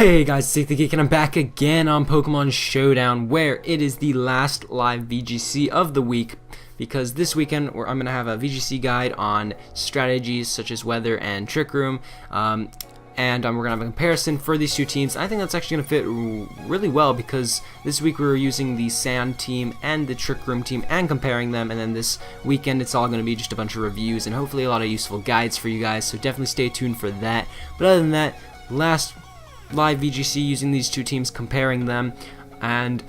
Hey guys, it's Eekthegeek and I'm back again on Pokemon Showdown, where it is the last live VGC of the week, because this weekend I'm going to have a VGC guide on strategies such as weather and Trick Room, and we're going to have a comparison for these two teams. I think that's actually going to fit really well, because this week we were using the Sand team and the Trick Room team and comparing them, and then this weekend it's all going to be just a bunch of reviews and hopefully a lot of useful guides for you guys, so definitely stay tuned for that. But other than that, last live VGC using these two teams, comparing them, and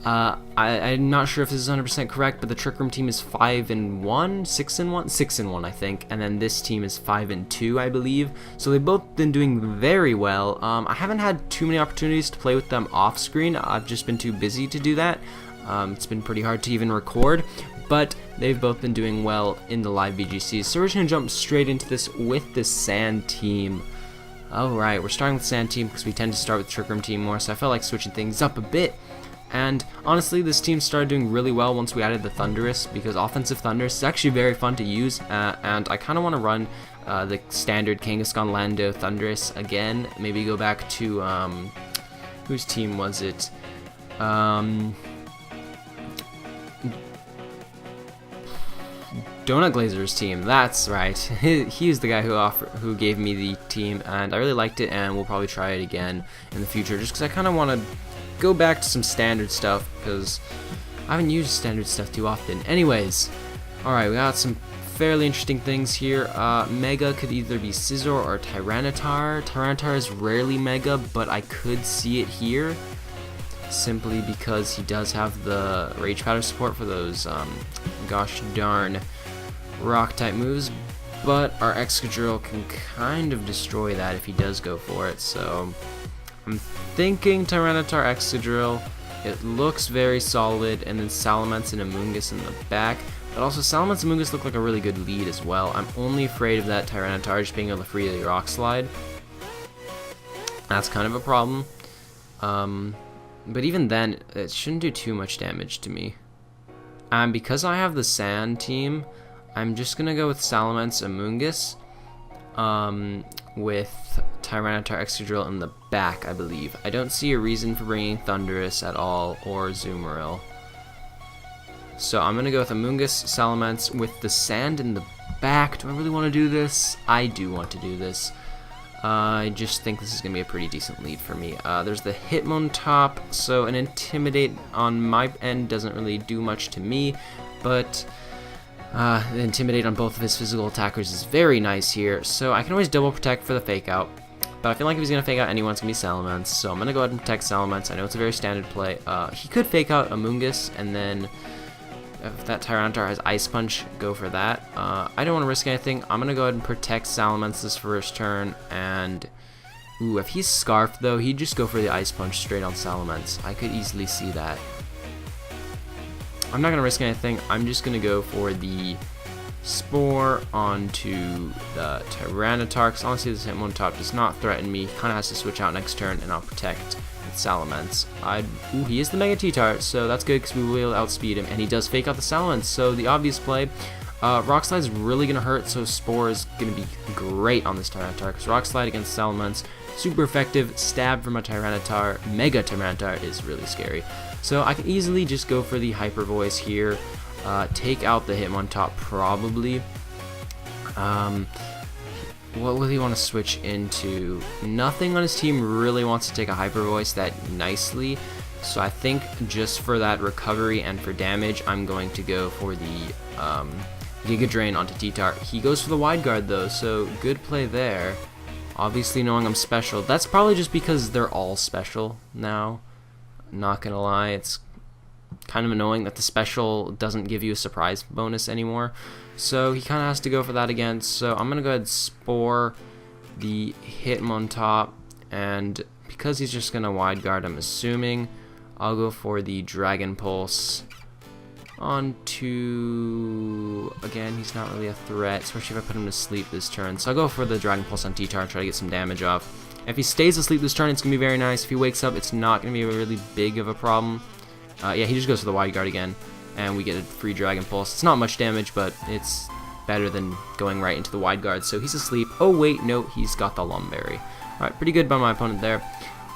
I'm not sure if this is 100% correct, but the Trick Room team is 5-1, 6-1, 6-1 I think, and then this team is 5-2 I believe. So they've both been doing very well. I haven't had too many opportunities to play with them off screen. I've just been too busy to do that. It's been pretty hard to even record, but they've both been doing well in the live VGCs. So we're just gonna jump straight into this with the Sand team. Alright, we're starting with Sand team because we tend to start with Trick Room team more, so I felt like switching things up a bit. And honestly, this team started doing really well once we added the Thundurus, because offensive Thundurus is actually very fun to use, and I kind of want to run the standard Kangaskhan Lando Thundurus again. Maybe go back to, whose team was it? Donut Glazer's team, that's right. He's the guy who gave me the team, and I really liked it, and we'll probably try it again in the future, just because I kind of want to go back to some standard stuff, because I haven't used standard stuff too often. Anyways, alright, we got some fairly interesting things here. Mega could either be Scizor or Tyranitar. Tyranitar is rarely Mega, but I could see it here, simply because he does have the Rage Powder support for those, gosh darn Rock-type moves, but our Excadrill can kind of destroy that if he does go for it, so I'm thinking Tyranitar Excadrill. It looks very solid, and then Salamence and Amoonguss in the back, but also Salamence and Amoonguss look like a really good lead as well. I'm only afraid of that Tyranitar just being able to free the Rock Slide. That's kind of a problem, but even then, it shouldn't do too much damage to me. And because I have the Sand team, I'm just going to go with Salamence Amoonguss, with Tyranitar Excadrill in the back, I believe. I don't see a reason for bringing Thundurus at all, or Azumarill. So I'm going to go with Amoonguss, Salamence, with the Sand in the back. Do I really want to do this? I do want to do this. I just think this is going to be a pretty decent lead for me. There's the Hitmontop, so an Intimidate on my end doesn't really do much to me, but the Intimidate on both of his physical attackers is very nice here, so I can always double protect for the Fake Out, but I feel like if he's going to Fake Out anyone, it's going to be Salamence, so I'm going to go ahead and protect Salamence. I know it's a very standard play. He could Fake Out Amoonguss, and then if that Tyranitar has Ice Punch, go for that. I don't want to risk anything. I'm going to go ahead and protect Salamence this first turn, and ooh, if he's Scarfed though, he'd just go for the Ice Punch straight on Salamence. I could easily see that. I'm not going to risk anything. I'm just going to go for the Spore onto the Tyranitar, because honestly this Hitmontop does not threaten me. He kind of has to switch out next turn, and I'll protect with Salamence. Ooh, he is the Mega T-Tart, so that's good because we will outspeed him, and he does Fake Out the Salamence, so the obvious play. Rock Slide is really going to hurt, so Spore is going to be great on this Tyranitar, because Rock Slide against Salamence, super effective. Stab from a Tyranitar, Mega Tyranitar, is really scary. So I can easily just go for the Hyper Voice here, take out the Hitmontop probably. What will he want to switch into? Nothing on his team really wants to take a Hyper Voice that nicely, so I think just for that recovery and for damage, I'm going to go for the Giga Drain onto T-Tart. He goes for the Wide Guard though, so good play there. Obviously knowing I'm special. That's probably just because they're all special now. Not gonna lie, it's kind of annoying that the special doesn't give you a surprise bonus anymore. So he kind of has to go for that again. So I'm gonna go ahead and Spore the Hitmontop, and because he's just gonna Wide Guard, I'm assuming, I'll go for the Dragon Pulse onto, again, he's not really a threat, especially if I put him to sleep this turn. So I'll go for the Dragon Pulse on T-Tart, try to get some damage off. If he stays asleep this turn, it's going to be very nice. If he wakes up, it's not going to be really big of a problem. Yeah, he just goes for the Wide Guard again, and we get a free Dragon Pulse. It's not much damage, but it's better than going right into the Wide Guard. So he's asleep. Oh, wait, no, he's got the Lumberry. Alright, pretty good by my opponent there.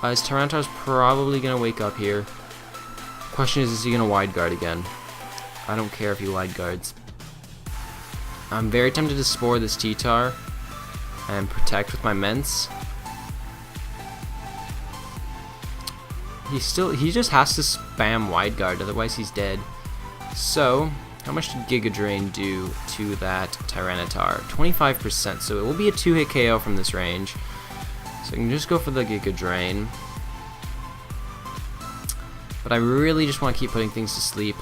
His Tyranitar's probably going to wake up here. Question is he going to wide guard again? I don't care if he wide guards. I'm very tempted to spore this T-Tar and protect with my Ments. He just has to spam wide guard, otherwise he's dead. So, how much did Giga Drain do to that Tyranitar? 25%, so it will be a 2-hit KO from this range. So I can just go for the Giga Drain. But I really just want to keep putting things to sleep.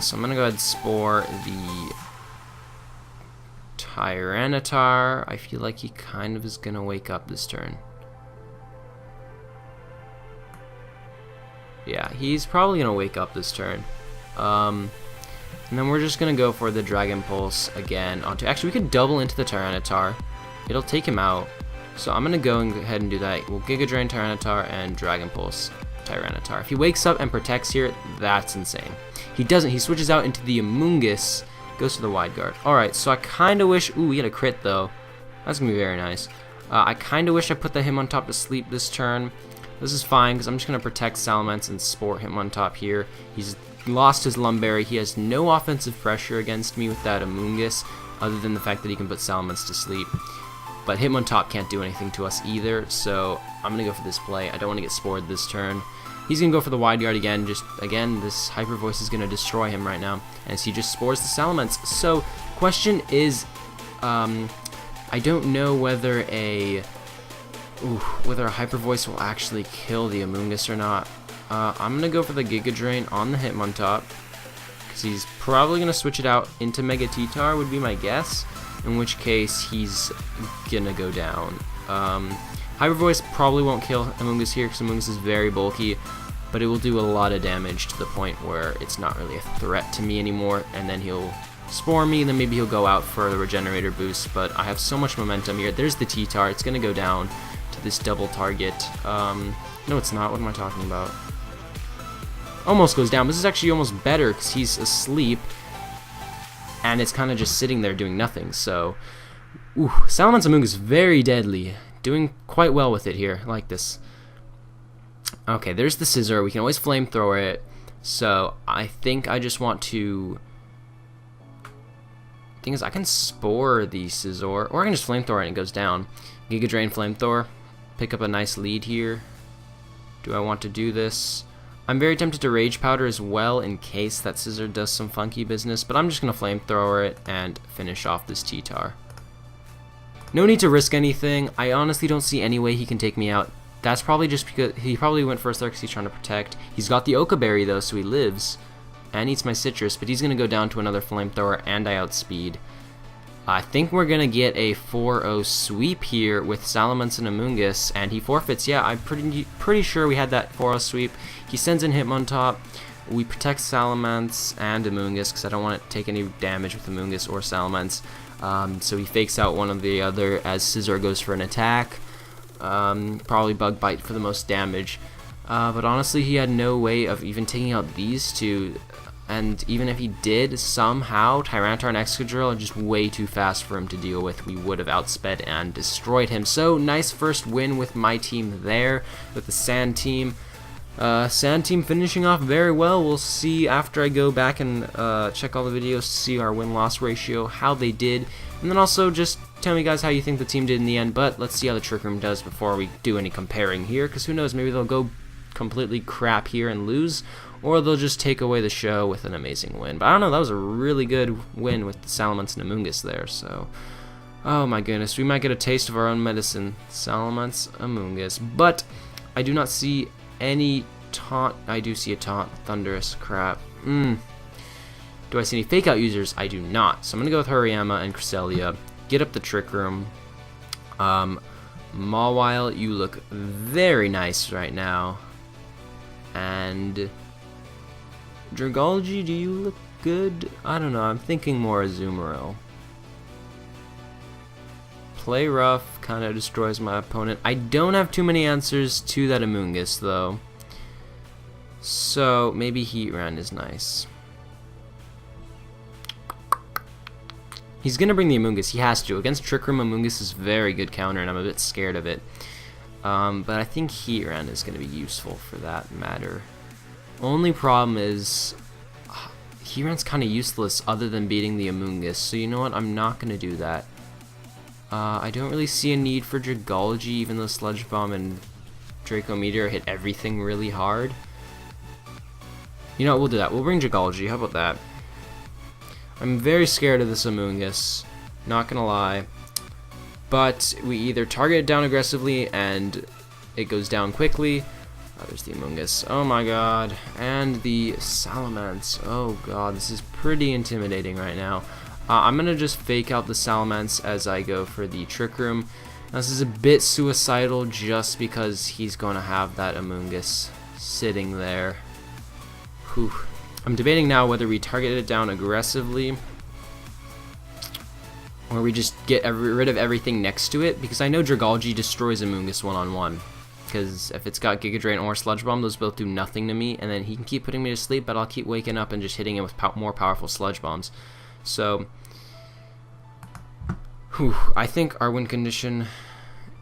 So I'm going to go ahead and spore the Tyranitar. I feel like he kind of is going to wake up this turn. Yeah, he's probably going to wake up this turn. And then we're just going to go for the Dragon Pulse again onto... Actually, we could double into the Tyranitar. It'll take him out. So I'm going to go ahead and do that. We'll Giga Drain Tyranitar and Dragon Pulse Tyranitar. If he wakes up and protects here, that's insane. He doesn't. He switches out into the Amoonguss. Goes to the wide guard. Alright, so I kind of wish... Ooh, he had a crit, though. That's going to be very nice. I kind of wish I put the Hitmontop to sleep this turn. This is fine, because I'm just going to protect Salamence and spore Hitmontop here. He's lost his Lumberry. He has no offensive pressure against me with that Amoonguss, other than the fact that he can put Salamence to sleep. But Hitmontop can't do anything to us either, so I'm going to go for this play. I don't want to get spored this turn. He's going to go for the wide guard again. Again, this Hyper Voice is going to destroy him right now, as he just spores the Salamence. So, question is, I don't know whether a Hyper Voice will actually kill the Amoonguss or not. I'm going to go for the Giga Drain on the Hitmontop, because he's probably going to switch it out into Mega T-Tar, would be my guess, in which case he's going to go down. Hyper Voice probably won't kill Amoonguss here, because Amoonguss is very bulky, but it will do a lot of damage to the point where it's not really a threat to me anymore, and then he'll spore me, and then maybe he'll go out for the Regenerator boost, but I have so much momentum here. There's the T-Tar. It's going to go down to this double target. No, it's not. What am I talking about? Almost goes down. This is actually almost better, because he's asleep, and it's kind of just sitting there doing nothing, so... Ooh, Salamence Amoonguss, very deadly. Doing quite well with it here. I like this. Okay, there's the Scissor. We can always Flamethrower it. So, I think I just want to... Thing is, I can spore the Scissor, or I can just Flamethrower it and it goes down. Giga Drain Flamethrower. Pick up a nice lead here. Do I want to do this? I'm very tempted to Rage Powder as well, in case that Scissor does some funky business, but I'm just going to Flamethrower it and finish off this T-Tar. No need to risk anything. I honestly don't see any way he can take me out. That's probably just because he probably went first there because he's trying to protect. He's got the Oka Berry though, so he lives and eats my citrus, but he's going to go down to another Flamethrower and I outspeed. I think we're going to get a 4-0 sweep here with Salamence and Amoonguss, and he forfeits. Yeah, I'm pretty sure we had that 4-0 sweep. He sends in Hitmontop. We protect Salamence and Amoonguss because I don't want to take any damage with Amoonguss or Salamence. So he fakes out one of the other as Scizor goes for an attack. Probably Bug Bite for the most damage. But honestly, he had no way of even taking out these two. And even if he did, somehow, Tyranitar and Excadrill are just way too fast for him to deal with. We would have outsped and destroyed him. So, nice first win with my team there, with the Sand team. Sand team finishing off very well. We'll see after I go back and check all the videos to see our win-loss ratio, how they did. And then also just tell me guys how you think the team did in the end. But let's see how the Trick Room does before we do any comparing here. Because who knows, maybe they'll go completely crap here and lose. Or they'll just take away the show with an amazing win. But I don't know, that was a really good win with the Salamence and Amoonguss there. So, oh my goodness, we might get a taste of our own medicine. Salamence, Amoonguss. But I do not see any taunt. I do see a taunt. Thunderous crap. Do I see any fake out users? I do not. So I'm going to go with Hariyama and Cresselia. Get up the Trick Room. Mawile, you look very nice right now. And Dragology, do you look good? I don't know, I'm thinking more Azumarill. Play rough, kind of destroys my opponent. I don't have too many answers to that Amoonguss though. So maybe Heatran is nice. He's gonna bring the Amoonguss, he has to. Against Trick Room, Amoonguss is very good counter and I'm a bit scared of it. But I think Heatran is going to be useful for that matter. Only problem is Heatran's kind of useless other than beating the Amoonguss, so you know what, I'm not going to do that. I don't really see a need for Dragology, even though Sludge Bomb and Draco Meteor hit everything really hard. You know what, we'll do that. We'll bring Dragology, how about that? I'm very scared of this Amoonguss, not gonna lie. But we either target it down aggressively and it goes down quickly. Oh, there's the Amoonguss. Oh my god. And the Salamence. Oh god, this is pretty intimidating right now. I'm gonna just fake out the Salamence as I go for the Trick Room. Now, this is a bit suicidal just because he's gonna have that Amoonguss sitting there. Whew. I'm debating now whether we target it down aggressively or we just get rid of everything next to it, because I know Dragology destroys Amoonguss one-on-one. Because if it's got Giga Drain or Sludge Bomb, those both do nothing to me, and then he can keep putting me to sleep, but I'll keep waking up and just hitting him with more powerful Sludge Bombs. So, I think our win condition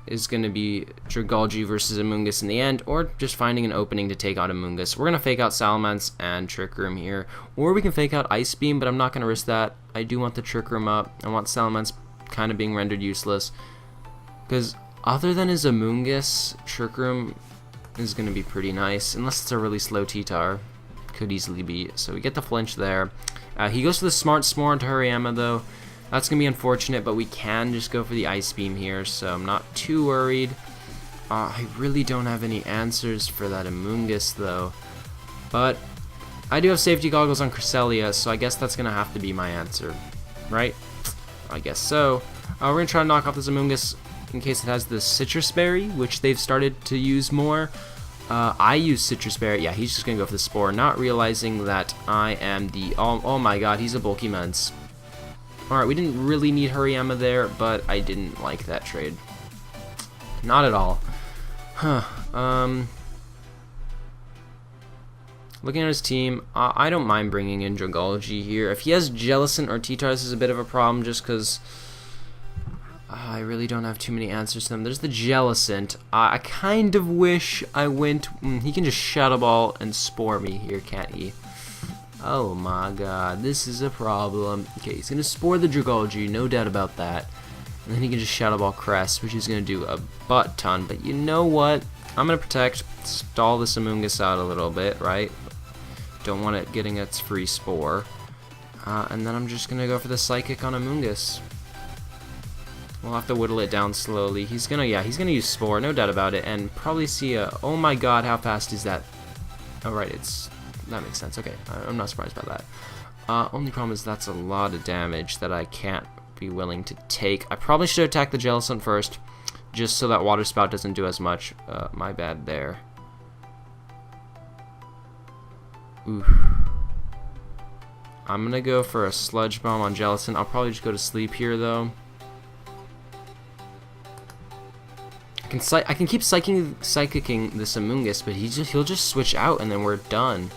is going to be Dragology versus Amoonguss in the end, or just finding an opening to take out Amoonguss. We're going to fake out Salamence and Trick Room here, or we can fake out Ice Beam, but I'm not going to risk that. I do want the Trick Room up. I want Salamence kind of being rendered useless, because other than his Amoonguss, Trick Room is going to be pretty nice, unless it's a really slow T-Tar. Could easily be. So we get the flinch there. He goes for the Smart Spore into Hariyama though. That's going to be unfortunate, but we can just go for the Ice Beam here, so I'm not too worried. I really don't have any answers for that Amoonguss though. But I do have safety goggles on Cresselia, so I guess that's going to have to be my answer. Right? I guess so. We're going to try to knock off this Amoonguss in case it has the Citrus Berry, which they've started to use more. I use Citrus Berry. Yeah, he's just going to go for the Spore, not realizing that I am the... Oh my god, he's a bulky Mence. Alright, we didn't really need Hariyama there, but I didn't like that trade. Not at all. Huh. Looking at his team, I don't mind bringing in Dragology here. If he has Jellicent or T-Tar, this is a bit of a problem just because I really don't have too many answers to them. There's the Jellicent. I kind of wish I went... he can just Shadow Ball and Spore me here, can't he? Oh my god, this is a problem. Okay, he's going to Spore the Dragology, no doubt about that. And then he can just Shadow Ball Crest, which is going to do a butt ton. But you know what? I'm going to protect, stall this Amoonguss out a little bit, right? Don't want it getting its free Spore. And then I'm just going to go for the Psychic on Amoonguss. We'll have to whittle it down slowly. He's going to use Spore, no doubt about it. And probably see a... Oh my god, how fast is that? Oh, right, it's... That makes sense. Okay, I'm not surprised by that. Only problem is that's a lot of damage that I can't be willing to take. I probably should attack the Jellicent first, just so that Water Spout doesn't do as much. My bad there. Oof. I'm gonna go for a Sludge Bomb on Jellicent. I'll probably just go to sleep here though. I can keep psychicking this Amoonguss, but he'll just switch out and then we're done.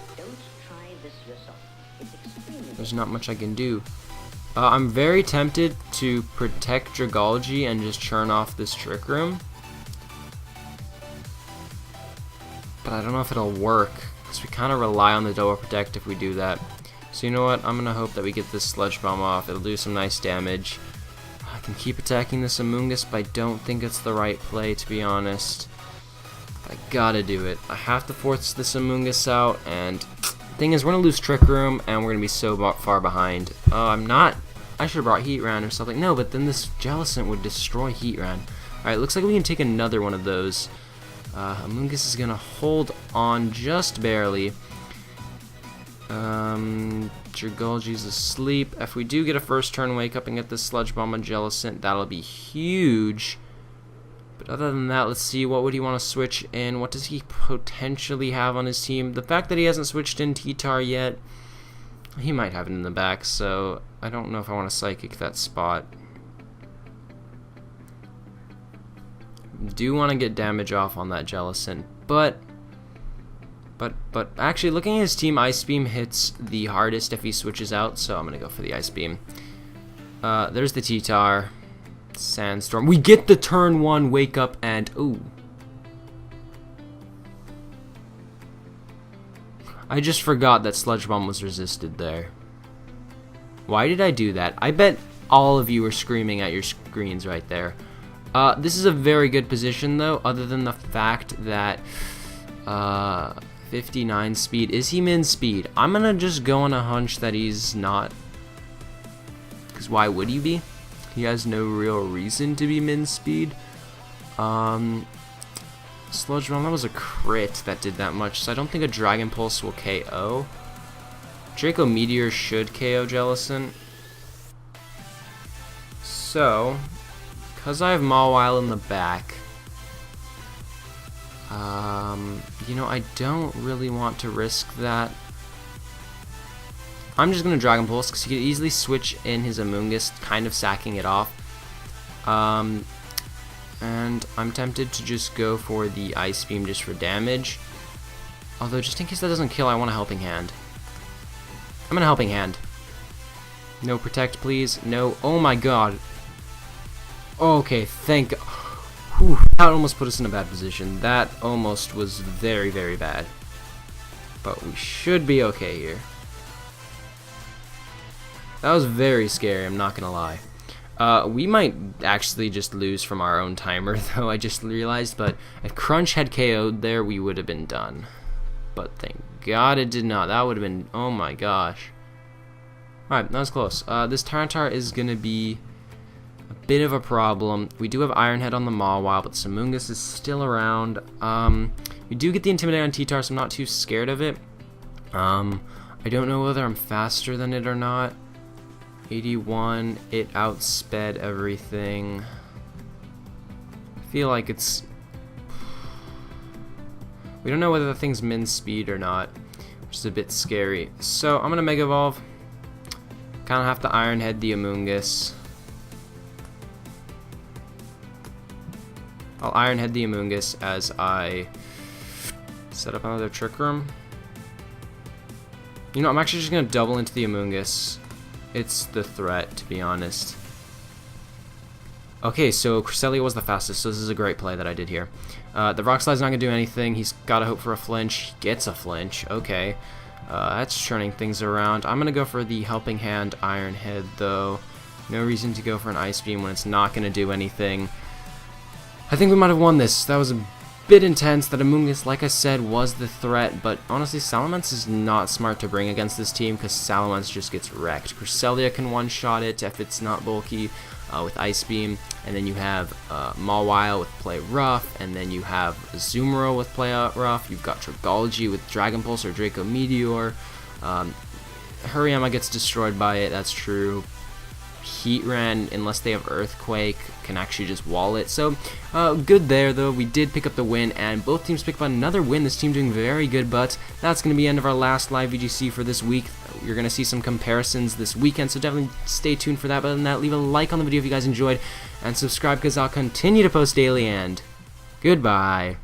There's not much I can do. I'm very tempted to protect Dragology and just churn off this Trick Room. But I don't know if it'll work, because we kind of rely on the Double Protect if we do that. So you know what, I'm going to hope that we get this Sludge Bomb off. It'll do some nice damage. I can keep attacking this Amoonguss, but I don't think it's the right play, to be honest. I gotta do it. I have to force this Amoonguss out, and... Thing is, we're gonna lose Trick Room, and we're gonna be so far behind. I'm not. I should have brought Heatran or something. No, but then this Jellicent would destroy Heatran. Alright, looks like we can take another one of those. Amoonguss is gonna hold on just barely. Dragology's asleep. If we do get a first turn wake up and get this Sludge Bomb on Jellicent, that'll be huge. But other than that, let's see, what would he want to switch in? What does he potentially have on his team? The fact that he hasn't switched in T-Tar yet, he might have it in the back, so I don't know if I want to Psychic that spot. Do want to get damage off on that Jellicent, but actually, looking at his team, Ice Beam hits the hardest if he switches out, so I'm going to go for the Ice Beam. There's the T-Tar. Sandstorm. We get the turn 1 wake up and ooh, I just forgot that Sludge Bomb was resisted there. Why did I do that? I bet all of you were screaming at your screens right there. This is a very good position though, other than the fact that 59 speed. Is he min speed? I'm gonna just go on a hunch that he's not. Because why would he be? He has no real reason to be min speed. Sludge Bomb, that was a crit that did that much, so I don't think a Dragon Pulse will KO. Draco Meteor should KO Jellicent. So, because I have Mawile in the back, you know, I don't really want to risk that. I'm just going to Dragon Pulse because he could easily switch in his Amoonguss, kind of sacking it off. And I'm tempted to just go for the Ice Beam just for damage. Although, just in case that doesn't kill, I want a Helping Hand. I'm going to Helping Hand. No Protect, please. No. Oh my god. Okay, thank God. Whew, that almost put us in a bad position. That almost was very, very bad. But we should be okay here. That was very scary, I'm not gonna lie. We might actually just lose from our own timer, though, I just realized. But if Crunch had KO'd there, we would have been done. But thank God it did not. That would have been... oh my gosh. Alright, that was close. This Tyranitar is gonna be a bit of a problem. We do have Iron Head on the Mawile, but Amoonguss is still around. We do get the Intimidate on T-Tar, so I'm not too scared of it. I don't know whether I'm faster than it or not. 81, it outsped everything. I feel like it's... we don't know whether the thing's min speed or not, which is a bit scary. So I'm gonna Mega Evolve. Kind of have to Iron Head the Amoonguss. I'll Iron Head the Amoonguss as I set up another Trick Room. You know, I'm actually just gonna double into the Amoonguss. It's the threat, to be honest. Okay, so Cresselia was the fastest, so this is a great play that I did here. The Rock Slide's not gonna do anything. He's gotta hope for a flinch. He gets a flinch. Okay. That's turning things around. I'm gonna go for the Helping Hand Iron Head, though. No reason to go for an Ice Beam when it's not gonna do anything. I think we might have won this. That was a bit intense. That Amoonguss, like I said, was the threat, but honestly, Salamence is not smart to bring against this team because Salamence just gets wrecked. Cresselia can one-shot it if it's not bulky with Ice Beam, and then you have Mawile with Play Rough, and then you have Azumarill with Play Rough. You've got Dragology with Dragon Pulse or Draco Meteor. Hariyama gets destroyed by it, that's true. Heatran, unless they have Earthquake, can actually just wall it. So, good there, though. We did pick up the win, and both teams picked up another win. This team doing very good, but that's going to be the end of our last live VGC for this week. You're going to see some comparisons this weekend, so definitely stay tuned for that. But other than that, leave a like on the video if you guys enjoyed, and subscribe because I'll continue to post daily, and goodbye.